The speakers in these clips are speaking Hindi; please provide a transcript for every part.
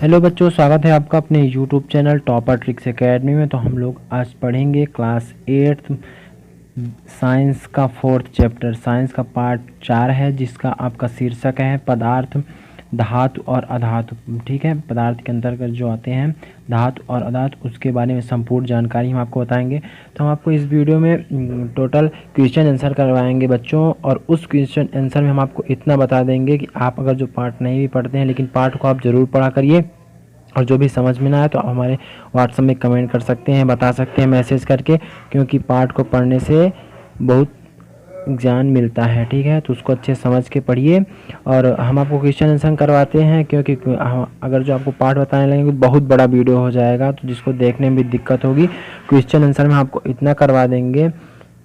हेलो बच्चों, स्वागत है आपका अपने YouTube channel topper tricks academy में। तो हम लोग आज पढ़ेंगे क्लास 8 साइंस का 4th चैप्टर। साइंस का पार्ट 4 है जिसका आपका शीर्षक है पदार्थ, धातु और अधातु। ठीक है, पदार्थ के अंतर्गत जो आते हैं धातु और अधातु, उसके बारे में संपूर्ण जानकारी हम आपको बताएंगे। तो हम आपको इस वीडियो में टोटल क्वेश्चन आंसर करवाएंगे बच्चों, और उस क्वेश्चन आंसर में हम आपको इतना बता देंगे कि आप अगर जो पार्ट नहीं भी पढ़ते हैं लेकिन पार्ट को आप ज़रूर पढ़ा करिए, और जो भी समझ में ना आए तो आप हमारे व्हाट्सएप में कमेंट कर सकते हैं, बता सकते हैं मैसेज करके, क्योंकि पार्ट को पढ़ने से बहुत ज्ञान मिलता है। ठीक है, तो उसको अच्छे समझ के पढ़िए। और हम आपको क्वेश्चन आंसर करवाते हैं क्योंकि अगर जो आपको पार्ट बताने लगेंगे तो बहुत बड़ा वीडियो हो जाएगा, तो जिसको देखने में भी दिक्कत होगी। क्वेश्चन आंसर में आपको इतना करवा देंगे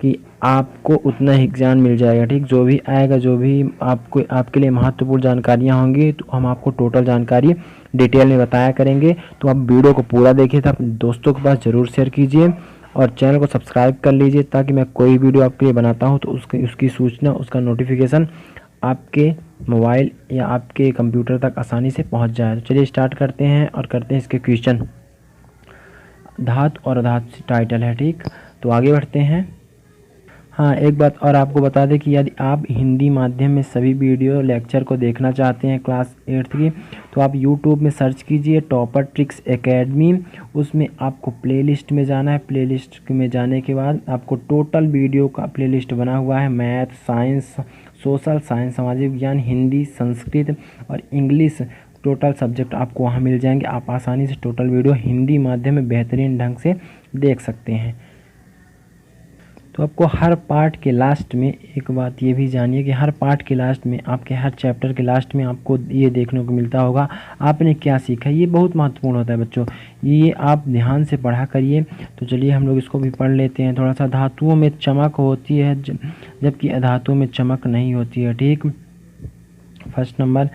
कि आपको उतना ही ज्ञान मिल जाएगा। ठीक, जो भी आएगा, जो भी आपको आपके लिए महत्वपूर्ण जानकारियाँ होंगी, तो हम आपको टोटल जानकारी डिटेल में बताया करेंगे। तो आप वीडियो को पूरा देखिए, तो अपने दोस्तों के पास ज़रूर शेयर कीजिए और चैनल को सब्सक्राइब कर लीजिए, ताकि मैं कोई वीडियो आपके लिए बनाता हूँ तो उसकी सूचना, उसका नोटिफिकेशन आपके मोबाइल या आपके कंप्यूटर तक आसानी से पहुँच जाए। तो चलिए स्टार्ट करते हैं और करते हैं इसके क्वेश्चन। धातु और अधातु टाइटल है। ठीक, तो आगे बढ़ते हैं। हाँ, एक बात और आपको बता दें कि यदि आप हिंदी माध्यम में सभी वीडियो लेक्चर को देखना चाहते हैं क्लास 8 की, तो आप यूट्यूब में सर्च कीजिए टॉपर ट्रिक्स एकेडमी। उसमें आपको प्लेलिस्ट में जाना है। प्लेलिस्ट में जाने के बाद आपको टोटल वीडियो का प्लेलिस्ट बना हुआ है। मैथ, साइंस, सोशल साइंस, सामाजिक विज्ञान, हिंदी, संस्कृत और इंग्लिश टोटल सब्जेक्ट आपको वहाँ मिल जाएंगे। आप आसानी से टोटल वीडियो हिंदी माध्यम में बेहतरीन ढंग से देख सकते हैं। तो आपको हर पार्ट के लास्ट में एक बात ये भी जानिए कि हर पार्ट के लास्ट में, आपके हर चैप्टर के लास्ट में आपको ये देखने को मिलता होगा आपने क्या सीखा। ये बहुत महत्वपूर्ण होता है बच्चों, ये आप ध्यान से पढ़ा करिए। तो चलिए हम लोग इसको भी पढ़ लेते हैं थोड़ा सा। धातुओं में चमक होती है जबकि अधातुओं में चमक नहीं होती है। ठीक, फर्स्ट नंबर।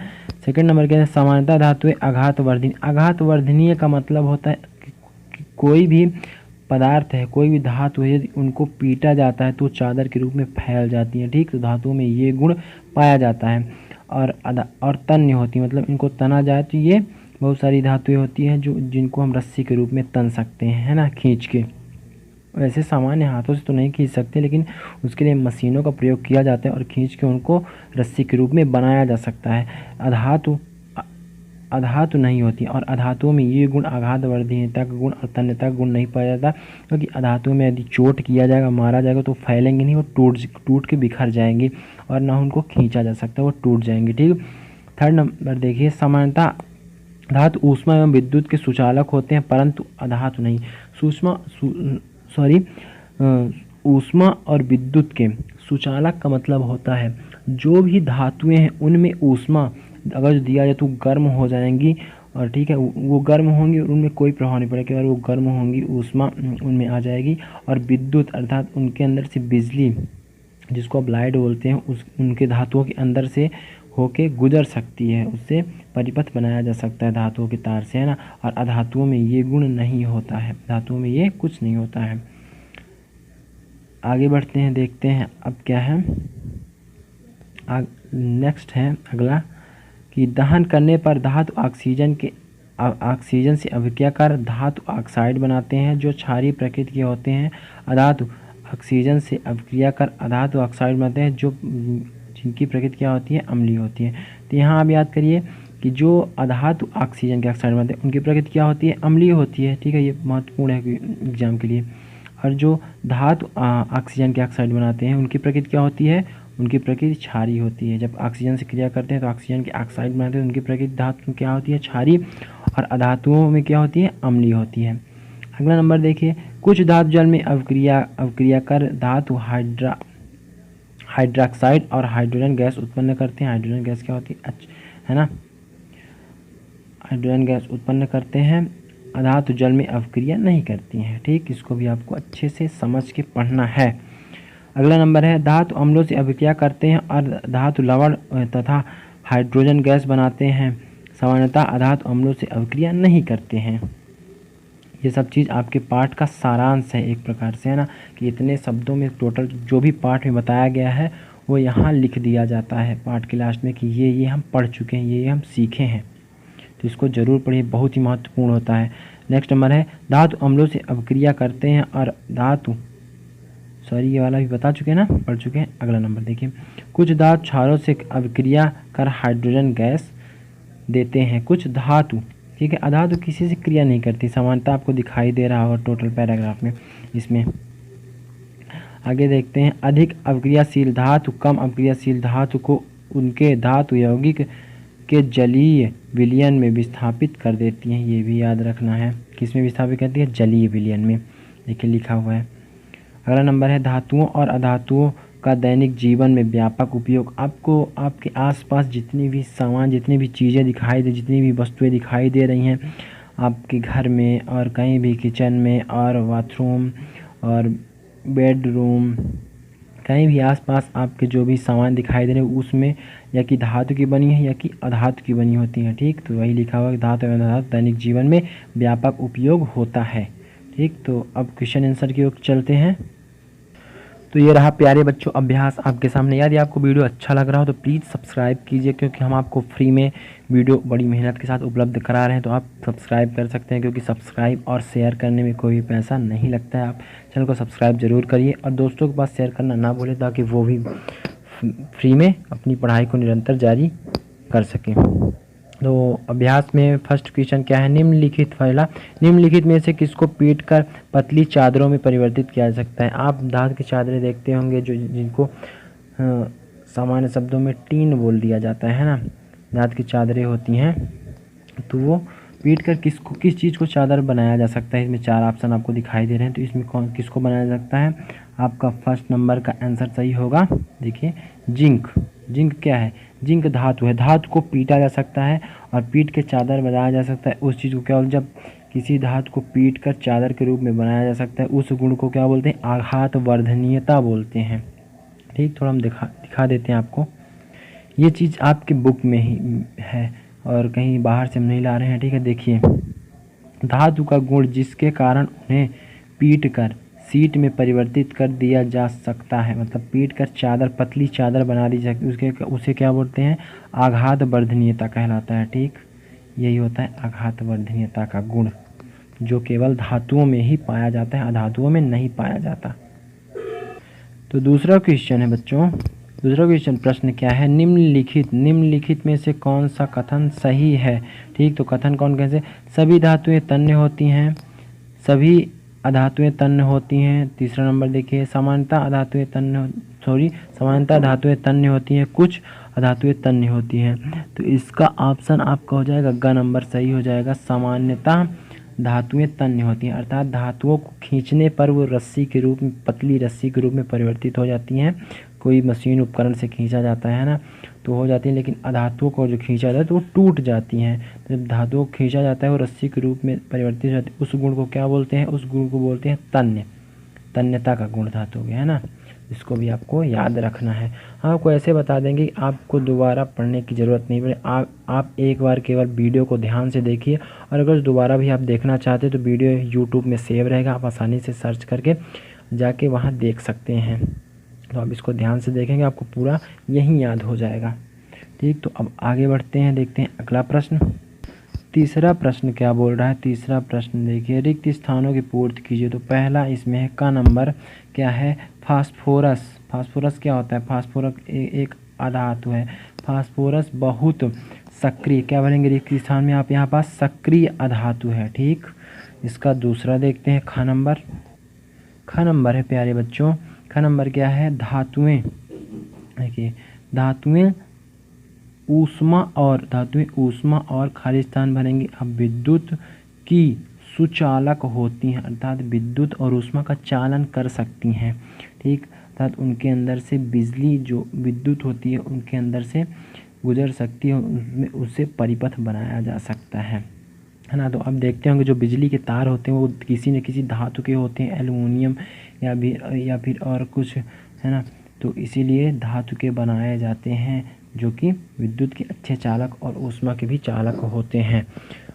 सेकेंड नंबर कहते हैं समानता धातुएं आघातवर्धनीय। आघातवर्धनीय का मतलब होता है कि कोई भी पदार्थ है, कोई भी धातु है, यदि उनको पीटा जाता है तो चादर के रूप में फैल जाती है। ठीक, तो धातुओं में ये गुण पाया जाता है। और तन्य होती है, मतलब इनको तना जाए तो ये बहुत सारी धातुएं होती हैं जो जिनको हम रस्सी के रूप में तन सकते हैं, है ना, खींच के। वैसे सामान्य हाथों से तो नहीं खींच सकते, लेकिन उसके लिए मशीनों का प्रयोग किया जाता है और खींच के उनको रस्सी के रूप में बनाया जा सकता है। अधातु नहीं होती, और अधातुओं में ये गुण आघातवर्धनीयता का गुण और तन्यता का गुण नहीं पाया जाता, क्योंकि अधातुओं में यदि चोट किया जाएगा, मारा जाएगा तो फैलेंगे नहीं, वो टूट के बिखर जाएंगे, और ना उनको खींचा जा सकता, वो टूट जाएंगे। ठीक, थर्ड नंबर देखिए, समानता धातु ऊष्मा एवं विद्युत के सुचालक होते हैं, परंतु अधातु नहीं। ऊष्मा और विद्युत के सुचालक का मतलब होता है जो भी धातुएं हैं उनमें ऊष्मा अगर दिया जाए तो गर्म हो जाएंगी, और ठीक है, वो गर्म होंगी और उनमें कोई प्रभाव नहीं पड़ेगा। अगर वो गर्म होंगी, ऊष्मा उनमें आ जाएगी, और विद्युत अर्थात उनके अंदर से बिजली, जिसको आप लाइट बोलते हैं, उनके धातुओं के अंदर से होके गुजर सकती है, उससे परिपथ बनाया जा सकता है धातुओं के तार से, है ना। और अधातुओं में ये गुण नहीं होता है, धातुओं में ये कुछ नहीं होता है। आगे बढ़ते हैं, देखते हैं अब क्या है। नेक्स्ट है अगला कि दहन करने पर धातु ऑक्सीजन से अभिक्रिया कर धातु ऑक्साइड बनाते हैं जो क्षारीय प्रकृति के होते हैं। अधातु ऑक्सीजन से अभिक्रिया कर अधातु ऑक्साइड बनाते हैं जो जिनकी प्रकृति क्या होती है, अम्लीय होती है। तो यहाँ आप याद करिए कि जो अधातु ऑक्सीजन के ऑक्साइड बनाते हैं उनकी प्रकृति क्या होती है, अम्लीय होती है। ठीक है, ये महत्वपूर्ण है एग्जाम के लिए। और जो धातु ऑक्सीजन के ऑक्साइड बनाते हैं उनकी प्रकृति क्या होती है, उनकी प्रकृति क्षारीय होती है। जब ऑक्सीजन से क्रिया करते हैं तो ऑक्सीजन के ऑक्साइड बनाते हैं, उनकी प्रकृति धातु क्या होती है, क्षारीय, और अधातुओं में क्या होती है, अम्लीय होती है। अगला नंबर देखिए, कुछ धातु जल में अवक्रिया कर धातु हाइड्रोक्साइड और हाइड्रोजन गैस उत्पन्न करते हैं। हाइड्रोजन गैस क्या होती है ना, हाइड्रोजन गैस उत्पन्न करते हैं, अधातु जल में अवक्रिया नहीं करती हैं। ठीक, इसको भी आपको अच्छे से समझ के पढ़ना है। अगला नंबर है, धातु अम्लों से अभिक्रिया करते हैं और धातु लवण तथा हाइड्रोजन गैस बनाते हैं। सामान्यतः अधातु अम्लों से अभिक्रिया नहीं करते हैं। ये सब चीज़ आपके पाठ का सारांश है एक प्रकार से, है ना, कि इतने शब्दों में टोटल जो भी पाठ में बताया गया है वो यहाँ लिख दिया जाता है पाठ के लास्ट में कि ये हम पढ़ चुके हैं, ये हम सीखे हैं। तो इसको जरूर पढ़िए, बहुत ही महत्वपूर्ण होता है। नेक्स्ट नंबर है धातु अम्लों से अभिक्रिया करते हैं और ये वाला भी बता चुके हैं ना, पढ़ चुके हैं। अगला नंबर देखिए, कुछ धातु क्षारों से अभिक्रिया कर हाइड्रोजन गैस देते हैं। कुछ धातु, ठीक है, अधातु किसी से क्रिया नहीं करती, समानता आपको दिखाई दे रहा होगा टोटल पैराग्राफ में। इसमें आगे देखते हैं, अधिक अभिक्रियाशील धातु कम अभिक्रियाशील धातु को उनके धातु यौगिक के जलीय विलयन में विस्थापित कर देती हैं। ये भी याद रखना है, किस में विस्थापित करती है, जलीय विलयन में, देखिए लिखा हुआ है। अगला नंबर है धातुओं और अधातुओं का दैनिक जीवन में व्यापक उपयोग। आपको आपके आसपास जितनी भी सामान, जितनी भी चीज़ें दिखाई दे, जितनी भी वस्तुएं दिखाई दे रही हैं आपके घर में और कहीं भी, किचन में और बाथरूम और बेडरूम, कहीं भी आसपास आपके जो भी सामान दिखाई दे रहे हैं उसमें या कि धातु की बनी है या कि अधातु की बनी होती हैं। ठीक, तो वही लिखा हुआ है, धातु एवं अधातु दैनिक जीवन में व्यापक उपयोग होता है। ठीक, तो अब क्वेश्चन आंसर की ओर चलते हैं। तो ये रहा प्यारे बच्चों अभ्यास आपके सामने। यदि आपको वीडियो अच्छा लग रहा हो तो प्लीज़ सब्सक्राइब कीजिए, क्योंकि हम आपको फ्री में वीडियो बड़ी मेहनत के साथ उपलब्ध करा रहे हैं। तो आप सब्सक्राइब कर सकते हैं, क्योंकि सब्सक्राइब और शेयर करने में कोई भी पैसा नहीं लगता है। आप चैनल को सब्सक्राइब जरूर करिए और दोस्तों के पास शेयर करना ना भूलें, ताकि वो भी फ्री में अपनी पढ़ाई को निरंतर जारी कर सकें। तो अभ्यास में फर्स्ट क्वेश्चन क्या है, निम्नलिखित, पहला, निम्नलिखित में से किसको पीटकर पतली चादरों में परिवर्तित किया जा सकता है। आप धातु की चादरें देखते होंगे जो जिनको सामान्य शब्दों में टीन बोल दिया जाता है ना, धातु की चादरें होती हैं। तो वो पीटकर किस चीज़ को चादर बनाया जा सकता है। इसमें 4 ऑप्शन आपको दिखाई दे रहे हैं, तो इसमें किसको बनाया जा सकता है। आपका फर्स्ट नंबर का आंसर सही होगा। देखिए जिंक, जिंक क्या है, जिंक धातु है, धातु को पीटा जा सकता है और पीट के चादर बनाया जा सकता है। उस चीज़ को क्या, जब किसी धातु को पीट कर चादर के रूप में बनाया जा सकता है, उस गुण को क्या बोलते हैं, आघात वर्धनीयता बोलते हैं। ठीक, थोड़ा हम दिखा देते हैं आपको। ये चीज़ आपके बुक में ही है और कहीं बाहर से हम नहीं ला रहे हैं। ठीक है, देखिए, धातु का गुण जिसके कारण उन्हें पीट कर सीट में परिवर्तित कर दिया जा सकता है, मतलब पीट कर चादर, पतली चादर बना दी जाती, उसे क्या बोलते हैं, आघात वर्धनीयता कहलाता है। ठीक, यही होता है आघात वर्धनीयता का गुण, जो केवल धातुओं में ही पाया जाता है, अधातुओं में नहीं पाया जाता। तो दूसरा क्वेश्चन है बच्चों, दूसरा क्वेश्चन प्रश्न क्या है, निम्नलिखित में से कौन सा कथन सही है। ठीक, तो कथन कौन कैसे, सभी धातुएं तन्य होती हैं, सभी अधातुएं तन्य होती हैं। तीसरा नंबर देखिए, समानता धातुएं तन्य होती हैं, कुछ अधातुएं तन्य होती हैं। तो इसका ऑप्शन आपका हो जाएगा ग नंबर सही हो जाएगा, सामान्यतः धातुएं तन्य होती हैं, अर्थात धातुओं को खींचने पर वो रस्सी के रूप में, पतली रस्सी के रूप में परिवर्तित हो जाती हैं। कोई मशीन उपकरण से खींचा जाता है ना, तो हो जाती है, लेकिन अधातुओं को जो खींचा जाता है तो वो टूट जाती हैं। तो जब धातुओं को खींचा जाता है वो रस्सी के रूप में परिवर्तित हो जाती है, उस गुण को क्या बोलते हैं, उस गुण को बोलते हैं तन्य, तन्यता का गुण धातु हो गया है ना। इसको भी आपको याद रखना है। आपको ऐसे बता देंगे, आपको दोबारा पढ़ने की ज़रूरत नहीं पड़े। आप एक बार केवल वीडियो को ध्यान से देखिए, और अगर दोबारा भी आप देखना चाहते हैं तो वीडियो यूट्यूब में सेव रहेगा, आप आसानी से सर्च करके जाके वहाँ देख सकते हैं। तो आप इसको ध्यान से देखेंगे, आपको पूरा यही याद हो जाएगा। ठीक, तो अब आगे बढ़ते हैं, देखते हैं अगला प्रश्न। तीसरा प्रश्न क्या बोल रहा है, तीसरा प्रश्न देखिए, रिक्त स्थानों की पूर्ति कीजिए। तो पहला इसमें है का नंबर क्या है, फास्फोरस। फास्फोरस क्या होता है, फास्फोरस एक अधातु है। फास्फोरस बहुत सक्रिय, क्या बोलेंगे, रिक्त स्थान में आप यहाँ पास सक्रिय अधातु है। ठीक, इसका दूसरा देखते हैं, ख नंबर। ख नंबर है प्यारे बच्चों, ख नंबर क्या है, धातुएं, देखिए धातुएं ऊष्मा और खाली स्थान भरेंगे। अब विद्युत की सुचालक होती हैं, अर्थात विद्युत और ऊष्मा का चालन कर सकती हैं। ठीक, अर्थात उनके अंदर से बिजली, जो विद्युत होती है उनके अंदर से गुजर सकती है, उसमें उससे परिपथ बनाया जा सकता है ना। तो अब देखते होंगे जो बिजली के तार होते हैं वो किसी न किसी धातु के होते हैं, एल्युमिनियम या फिर और कुछ, है ना। तो इसीलिए धातु के बनाए जाते हैं, जो कि विद्युत के अच्छे चालक और ऊष्मा के भी चालक होते हैं।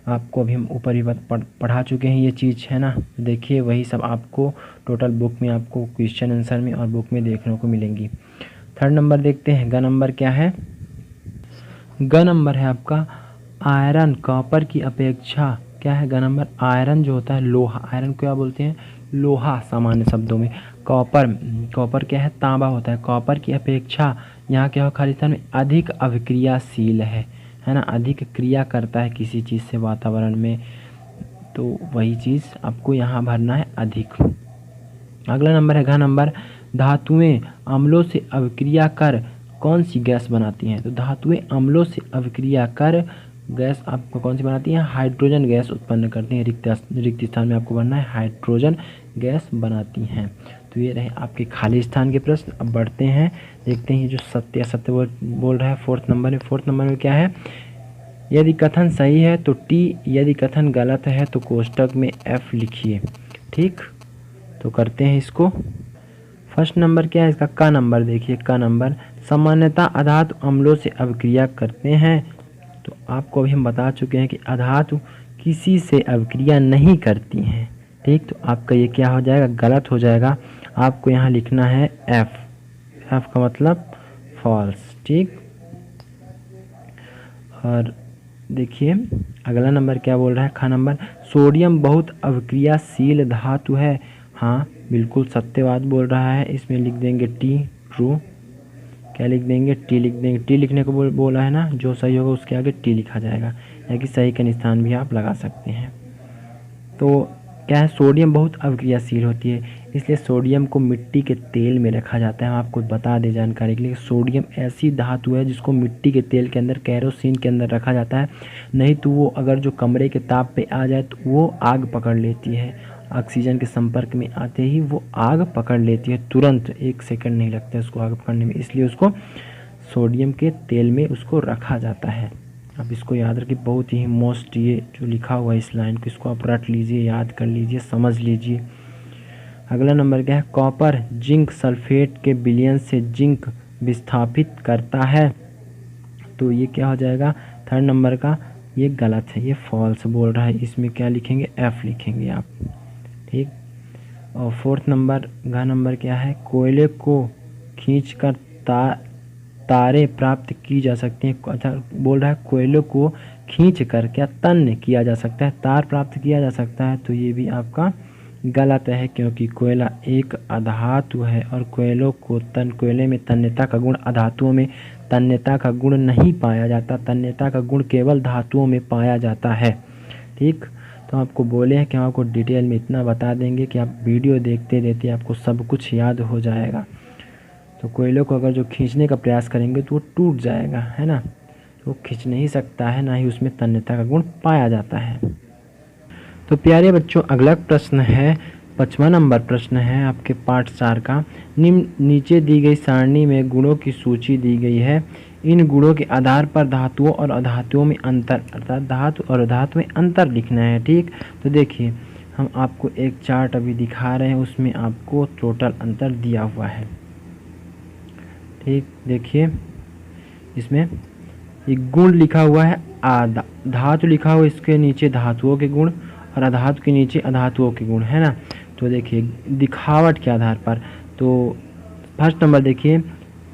आपको अभी हम ऊपर ही पढ़ा चुके हैं ये चीज़, है ना। देखिए वही सब आपको टोटल बुक में, आपको क्वेश्चन आंसर में और बुक में देखने को मिलेंगी। थर्ड नंबर देखते हैं, ग नंबर क्या है, ग नंबर है आपका आयरन कॉपर की अपेक्षा क्या है ग नंबर, आयरन जो होता है लोहा, आयरन को क्या बोलते हैं, लोहा सामान्य शब्दों में। कॉपर क्या है, तांबा होता है। कॉपर की अपेक्षा यहाँ क्या हो खालिस्तान में अधिक अभिक्रियाशील है ना, अधिक क्रिया करता है किसी चीज़ से वातावरण में, तो वही चीज़ आपको यहाँ भरना है अधिक। अगला नंबर है घ नंबर, धातुएं अम्लों से अभिक्रिया कर कौन सी गैस बनाती हैं। तो धातुएं अम्लों से अभिक्रिया कर गैस आपको कौन सी बनाती हैं, हाइड्रोजन गैस उत्पन्न करती हैं। रिक्त स्थान में आपको बनना है हाइड्रोजन गैस बनाती हैं। तो ये रहे आपके खाली स्थान के प्रश्न। अब बढ़ते हैं, देखते हैं ये जो सत्य असत्य बोल रहा है फोर्थ नंबर में। फोर्थ नंबर में क्या है, यदि कथन सही है तो टी, यदि कथन गलत है तो कोष्टक में एफ लिखिए। ठीक, तो करते हैं इसको। फर्स्ट नंबर क्या है इसका, का नंबर देखिए, का नंबर सामान्यतः अधातु अम्लों से अभिक्रिया करते हैं। तो आपको अभी हम बता चुके हैं कि अधातु किसी से अभिक्रिया नहीं करती हैं। ठीक, तो आपका ये क्या हो जाएगा, गलत हो जाएगा। आपको यहाँ लिखना है एफ, एफ का मतलब फॉल्स। ठीक, और देखिए अगला नंबर क्या बोल रहा है, खा नंबर, सोडियम बहुत अभिक्रियाशील धातु है। हाँ बिल्कुल सत्य बात बोल रहा है। इसमें लिख देंगे टी, ट्रू। क्या लिख देंगे, टी लिख देंगे। टी लिखने को बोला है ना, जो सही होगा उसके आगे टी लिखा जाएगा, या कि सही का निशान भी आप लगा सकते हैं। तो क्या है, सोडियम बहुत अभिक्रियाशील होती है, इसलिए सोडियम को मिट्टी के तेल में रखा जाता है। हम आपको बता दें जानकारी के लिए, सोडियम ऐसी धातु है जिसको मिट्टी के तेल के अंदर, कैरोसिन के अंदर रखा जाता है। नहीं तो वो अगर जो कमरे के ताप पे आ जाए तो वो आग पकड़ लेती है। ऑक्सीजन के संपर्क में आते ही वो आग पकड़ लेती है, तुरंत 1 सेकंड नहीं लगता है उसको आग पकड़ने में, इसलिए उसको सोडियम के तेल में उसको रखा जाता है। अब इसको याद रखिए, बहुत ही मोस्ट, ये जो लिखा हुआ है इस लाइन को, इसको आप रट लीजिए, याद कर लीजिए, समझ लीजिए। अगला नंबर क्या है, कॉपर जिंक सल्फेट के विलयन से जिंक विस्थापित करता है। तो ये क्या हो जाएगा, थर्ड नंबर का ये गलत है, ये फॉल्स बोल रहा है। इसमें क्या लिखेंगे, एफ लिखेंगे आप। ठीक, और फोर्थ नंबर घ नंबर क्या है, कोयले को खींचकर तारे प्राप्त की जा सकती हैं। अच्छा बोल रहा है कोयले को खींच कर क्या तन्य किया जा सकता है, तार प्राप्त किया जा सकता है। तो ये भी आपका गलत है, क्योंकि कोयला एक अधातु है और कोयले में तन्यता का गुण, अधातुओं में तन्यता का गुण नहीं पाया जाता। तन्यता का गुण केवल धातुओं में पाया जाता है। ठीक, तो आपको बोले हैं कि हम आपको डिटेल में इतना बता देंगे कि आप वीडियो देखते देखते आपको सब कुछ याद हो जाएगा। तो कोयले को अगर जो खींचने का प्रयास करेंगे तो वो टूट जाएगा, है ना, तो वो खींच नहीं सकता है, ना ही उसमें तन्यता का गुण पाया जाता है। तो प्यारे बच्चों, अगला प्रश्न है 5वां नंबर प्रश्न है आपके पार्ट 4 का। नीचे दी गई सारणी में गुणों की सूची दी गई है। इन गुणों के आधार पर धातुओं और अधातुओं में अंतर, अर्थात धातु और अधातु में अंतर लिखना है। ठीक, तो देखिए हम आपको एक चार्ट अभी दिखा रहे हैं, उसमें आपको टोटल अंतर दिया हुआ है। ठीक, देखिए इसमें एक गुण लिखा हुआ है, धातु लिखा हुआ, इसके नीचे धातुओं के गुण और अधातु के नीचे अधातुओं के गुण, है ना। तो देखिए दिखावट के आधार पर, तो फर्स्ट नंबर देखिए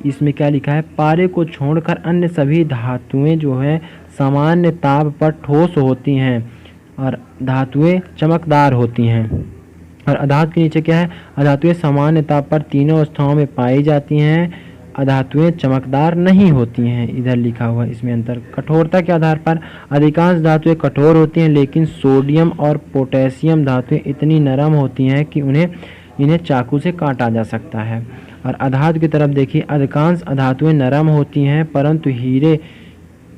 इसमें क्या लिखा है, पारे को छोड़कर अन्य सभी धातुएं जो है सामान्य ताप पर ठोस होती हैं और धातुएं चमकदार होती हैं। और अधातु के नीचे क्या है, अधातुएं सामान्य ताप पर तीनों अवस्थाओं में पाई जाती हैं, अधातुएं चमकदार नहीं होती हैं। इधर लिखा हुआ इसमें अंतर। कठोरता के आधार पर अधिकांश धातुएं कठोर होती हैं, लेकिन सोडियम और पोटेशियम धातुएं इतनी नरम होती हैं कि इन्हें चाकू से काटा जा सकता है। और अधातु की तरफ देखिए, अधिकांश अधातुएं नरम होती हैं, परंतु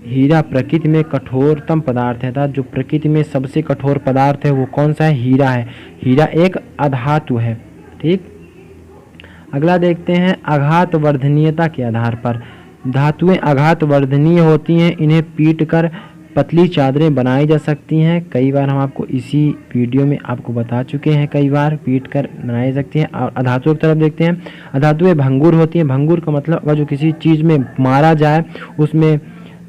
हीरा प्रकृति में कठोरतम पदार्थ है। अर्थात जो प्रकृति में सबसे कठोर पदार्थ है वो कौन सा है, हीरा है। हीरा एक अधातु है। ठीक, अगला देखते हैं आघात वर्धनीयता के आधार पर। धातुएं आघात वर्धनीय होती हैं, इन्हें पीटकर पतली चादरें बनाई जा सकती हैं। कई बार हम आपको इसी वीडियो में आपको बता चुके हैं, कई बार पीटकर बनाई जा सकती हैं। और अधातुओं की तरफ देखते हैं, अधातुएं भंगुर होती हैं। भंगुर का मतलब अगर जो किसी चीज़ में मारा जाए, उसमें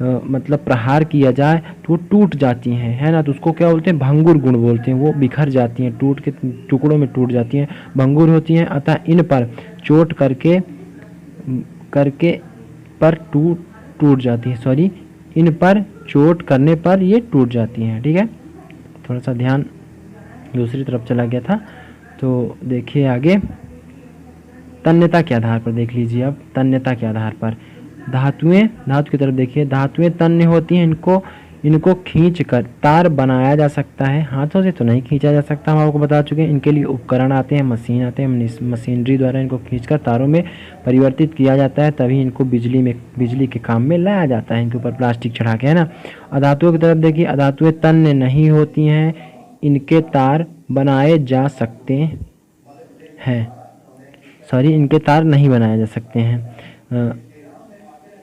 मतलब प्रहार किया जाए तो वो टूट जाती हैं, है ना, तो उसको क्या बोलते हैं, भंगुर गुण बोलते हैं। वो बिखर जाती हैं, टूट के टुकड़ों में टूट जाती हैं, भंगुर होती हैं। अतः इन पर चोट करके पर टूट जाती है, इन पर चोट करने पर ये टूट जाती हैं। ठीक है, थोड़ा सा ध्यान दूसरी तरफ चला गया था। तो देखिए आगे, तन्यता के आधार पर देख लीजिए। अब तन्यता के आधार पर धातु की तरफ देखिए। धातुएं तन्य होती हैं, इनको खींच कर तार बनाया जा सकता है। हाथों से तो नहीं खींचा जा सकता, हम आपको बता चुके हैं। इनके लिए उपकरण आते हैं, मशीन आते हैं, मशीनरी द्वारा इनको खींचकर तारों में परिवर्तित किया जाता है, तभी इनको बिजली के काम में लाया जाता है, इनके ऊपर प्लास्टिक चढ़ा के, है ना। अधातुओं की तरफ देखिए। अधातुएं तन्य नहीं होती हैं, इनके तार बनाए जा सकते हैं, इनके तार नहीं बनाए जा सकते हैं।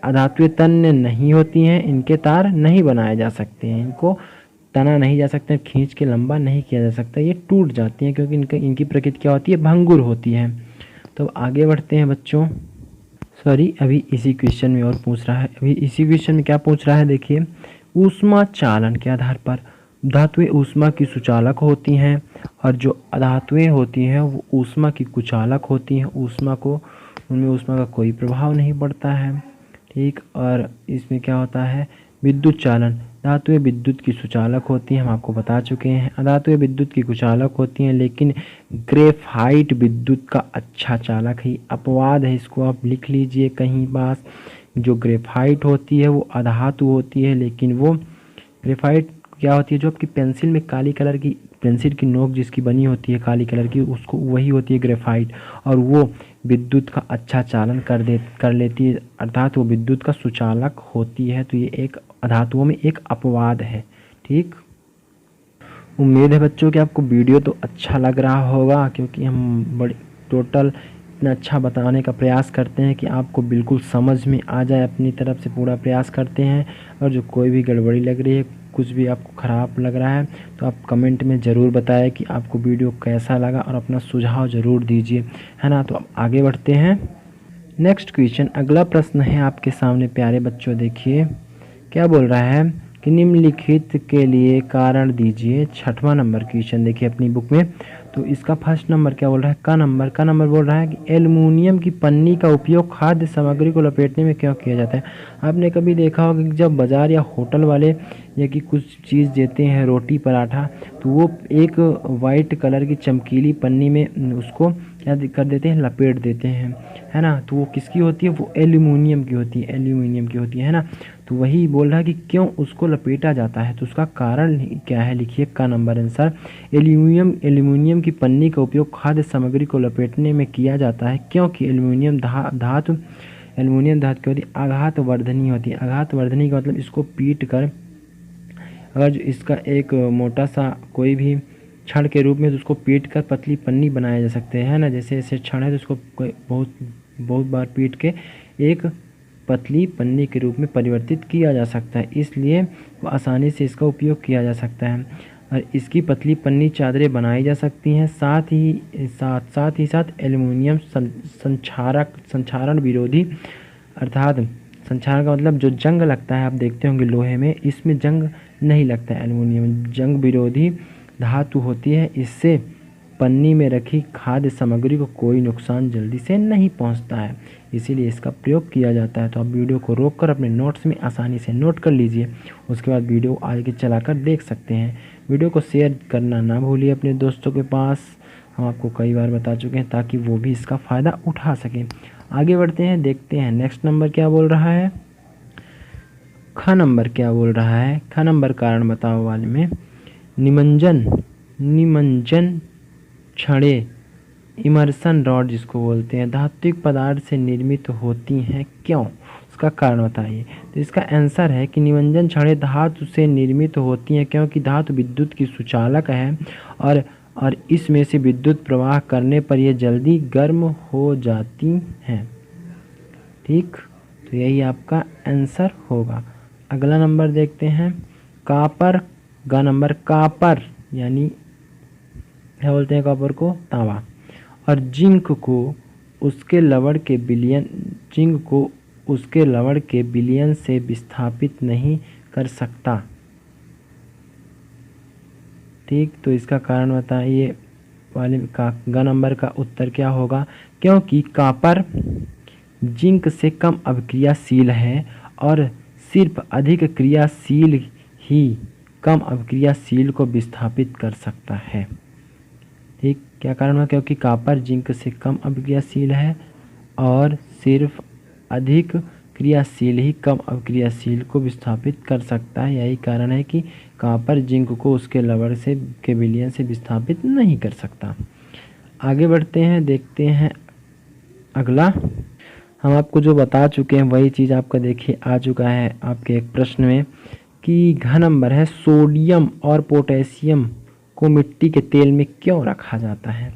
अधातुएं तन्य नहीं होती हैं, इनके तार नहीं बनाए जा सकते हैं, इनको तना नहीं जा सकते, खींच के लंबा नहीं किया जा सकता, ये टूट जाती हैं क्योंकि इनकी प्रकृति क्या होती है, भंगुर होती है। तो आगे बढ़ते हैं बच्चों। अभी इसी क्वेश्चन में और पूछ रहा है, अभी इसी क्वेश्चन में क्या पूछ रहा है देखिए। ऊष्मा चालन के आधार पर धातुएं ऊष्मा की सुचालक होती हैं और जो अधातुएं होती हैं वो ऊष्मा की कुचालक होती हैं। उनमें ऊष्मा का कोई प्रभाव नहीं पड़ता है। ठीक, और इसमें क्या होता है, विद्युत चालन। धातुएं विद्युत की सुचालक होती हैं, हम आपको बता चुके हैं। अधातुएं विद्युत की कुचालक होती हैं, लेकिन ग्रेफाइट विद्युत का अच्छा चालक है। अपवाद है, इसको आप लिख लीजिए कहीं पास। जो ग्रेफाइट होती है वो अधातु होती है, लेकिन वो ग्रेफाइट क्या होती है, जो आपकी पेंसिल में काली कलर की पेंसिल की नोक जिसकी बनी होती है काली कलर की, उसको वही होती है ग्रेफाइट, और वो विद्युत का अच्छा चालन कर लेती है, अर्थात वो विद्युत का सुचालक होती है। तो ये एक धातुओं में एक अपवाद है। ठीक, उम्मीद है बच्चों कि आपको वीडियो तो अच्छा लग रहा होगा, क्योंकि हम टोटल इतना अच्छा बताने का प्रयास करते हैं कि आपको बिल्कुल समझ में आ जाए। अपनी तरफ से पूरा प्रयास करते हैं, और जो कोई भी गड़बड़ी लग रही है, कुछ भी आपको ख़राब लग रहा है, तो आप कमेंट में ज़रूर बताएं कि आपको वीडियो कैसा लगा, और अपना सुझाव ज़रूर दीजिए, है ना। तो अब आगे बढ़ते हैं। नेक्स्ट क्वेश्चन, अगला प्रश्न है आपके सामने प्यारे बच्चों। देखिए क्या बोल रहा है कि निम्नलिखित के लिए कारण दीजिए। 6वां नंबर क्वेश्चन देखिए अपनी बुक में। तो इसका फर्स्ट नंबर क्या बोल रहा है, का नंबर बोल रहा है कि एल्युमिनियम की पन्नी का उपयोग खाद्य सामग्री को लपेटने में क्यों किया जाता है। आपने कभी देखा होगा कि जब बाज़ार या होटल वाले या कि कुछ चीज़ देते हैं, रोटी पराठा, तो वो एक वाइट कलर की चमकीली पन्नी में उसको क्या कर देते हैं, लपेट देते हैं, है ना। तो वो किसकी होती है, वो एल्युमिनियम की होती है ना। तो वही बोल रहा है कि क्यों उसको लपेटा जाता है, तो उसका कारण क्या है, लिखिए का नंबर आंसर। एल्युमिनियम की पन्नी का उपयोग खाद्य सामग्री को लपेटने में किया जाता है, क्योंकि एल्युमिनियम धातु क्या होती है, आघात वर्धनी होती है। आघात वर्धनी का मतलब इसको पीट कर अगर जो इसका एक मोटा सा कोई भी छड़ के रूप में, तो उसको पीट कर पतली पन्नी बनाया जा सकते हैं, ना। जैसे ऐसे छड़ है तो उसको बहुत बार पीट के एक पतली पन्नी के रूप में परिवर्तित किया जा सकता है, इसलिए वो आसानी से इसका उपयोग किया जा सकता है। और इसकी पतली पन्नी चादरें बनाई जा सकती हैं। साथ ही साथ एल्युमिनियम संक्षारण विरोधी, अर्थात संक्षारण का मतलब जो जंग लगता है, आप देखते होंगे लोहे में, इसमें जंग नहीं लगता है। एल्युमिनियम जंग विरोधी धातु होती है, इससे पन्नी में रखी खाद्य सामग्री को कोई नुकसान जल्दी से नहीं पहुंचता है, इसीलिए इसका प्रयोग किया जाता है। तो आप वीडियो को रोककर अपने नोट्स में आसानी से नोट कर लीजिए, उसके बाद वीडियो आगे चलाकर देख सकते हैं। वीडियो को शेयर करना ना भूलिए अपने दोस्तों के पास, हम आपको कई बार बता चुके हैं, ताकि वो भी इसका फ़ायदा उठा सकें। आगे बढ़ते हैं, देखते हैं नेक्स्ट नंबर क्या बोल रहा है। ख नंबर क्या बोल रहा है, ख नंबर कारण बताओ वाले में निमज्जन छड़ें इमर्सन रॉड जिसको बोलते हैं, धात्विक पदार्थ से निर्मित होती हैं, क्यों, उसका कारण बताइए। तो इसका आंसर है कि निमज्जन छड़ें धातु से निर्मित होती हैं, क्योंकि धातु विद्युत की सुचालक है, और इसमें से विद्युत प्रवाह करने पर यह जल्दी गर्म हो जाती हैं। ठीक, तो यही आपका आंसर होगा। अगला नंबर देखते हैं, कॉपर का नंबर। कॉपर यानी क्या बोलते हैं, कॉपर को तांबा, और जिंक को उसके लवण के विलयन से विस्थापित नहीं कर सकता। ठीक, तो इसका कारण बताइए वाले का ग नंबर का उत्तर क्या होगा, क्योंकि कॉपर जिंक से कम अभिक्रियाशील है और सिर्फ अधिक क्रियाशील ही कम अभिक्रियाशील को विस्थापित कर सकता है। ठीक, क्या कारण हुआ? क्योंकि कॉपर जिंक से कम अभिक्रियाशील है और सिर्फ अधिक क्रियाशील ही कम अभिक्रियाशील को विस्थापित कर सकता है। यही कारण है कि कॉपर जिंक को उसके लवण से के विलयन से विस्थापित नहीं कर सकता। आगे बढ़ते हैं, देखते हैं अगला। हम आपको जो बता चुके हैं वही चीज़ आपका देखिए आ चुका है आपके एक प्रश्न में कि घ नंबर है सोडियम और पोटेशियम को मिट्टी के तेल में क्यों रखा जाता है।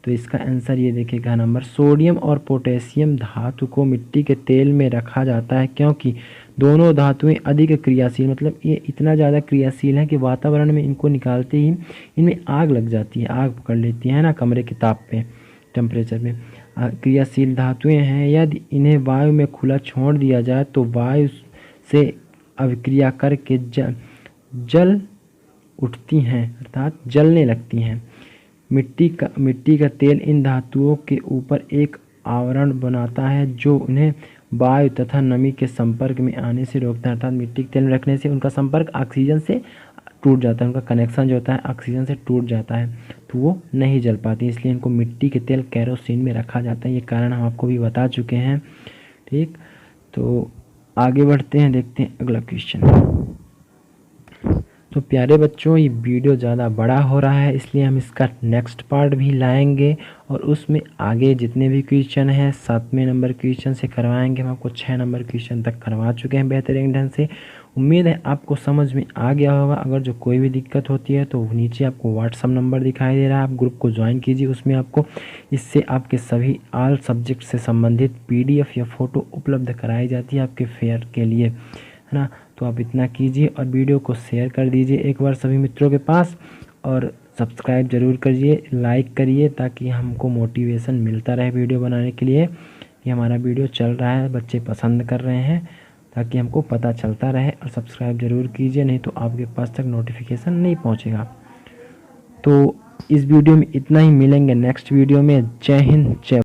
तो इसका आंसर ये देखिए घ नंबर, सोडियम और पोटेशियम धातु को मिट्टी के तेल में रखा जाता है क्योंकि दोनों धातुएं अधिक क्रियाशील, मतलब ये इतना ज़्यादा क्रियाशील है कि वातावरण में इनको निकालते ही इनमें आग लग जाती है, आग पकड़ लेती है ना कमरे के ताप पे, टेम्परेचर में। क्रियाशील धातुएं हैं, यदि इन्हें वायु में खुला छोड़ दिया जाए तो वायु से अभिक्रिया करके जल उठती हैं, अर्थात जलने लगती हैं। मिट्टी का तेल इन धातुओं के ऊपर एक आवरण बनाता है जो उन्हें वायु तथा नमी के संपर्क में आने से रोकता है। अर्थात मिट्टी के तेल में रखने से उनका संपर्क ऑक्सीजन से टूट जाता है, उनका कनेक्शन जो होता है ऑक्सीजन से टूट जाता है, तो वो नहीं जल पाती, इसलिए इनको मिट्टी के तेल केरोसिन में रखा जाता है। ये कारण हम आपको भी बता चुके हैं। ठीक, तो आगे बढ़ते हैं, देखते हैं अगला क्वेश्चन। तो प्यारे बच्चों, ये वीडियो ज़्यादा बड़ा हो रहा है इसलिए हम इसका नेक्स्ट पार्ट भी लाएंगे और उसमें आगे जितने भी क्वेश्चन हैं 7वें नंबर क्वेश्चन से करवाएंगे। हम आपको 6 नंबर क्वेश्चन तक करवा चुके हैं बेहतरीन ढंग से। उम्मीद है आपको समझ में आ गया होगा। अगर जो कोई भी दिक्कत होती है तो नीचे आपको व्हाट्सअप नंबर दिखाई दे रहा है, आप ग्रुप को ज्वाइन कीजिए। उसमें आपको इससे आपके सभी ऑल सब्जेक्ट से संबंधित PDF या फ़ोटो उपलब्ध कराई जाती है आपके फेयर के लिए, है ना। तो आप इतना कीजिए और वीडियो को शेयर कर दीजिए एक बार सभी मित्रों के पास, और सब्सक्राइब ज़रूर करिए, लाइक करिए, ताकि हमको मोटिवेशन मिलता रहे वीडियो बनाने के लिए कि हमारा वीडियो चल रहा है, बच्चे पसंद कर रहे हैं, ताकि हमको पता चलता रहे। और सब्सक्राइब ज़रूर कीजिए, नहीं तो आपके पास तक नोटिफिकेशन नहीं पहुँचेगा। तो इस वीडियो में इतना ही, मिलेंगे नेक्स्ट वीडियो में। जय हिंद, जय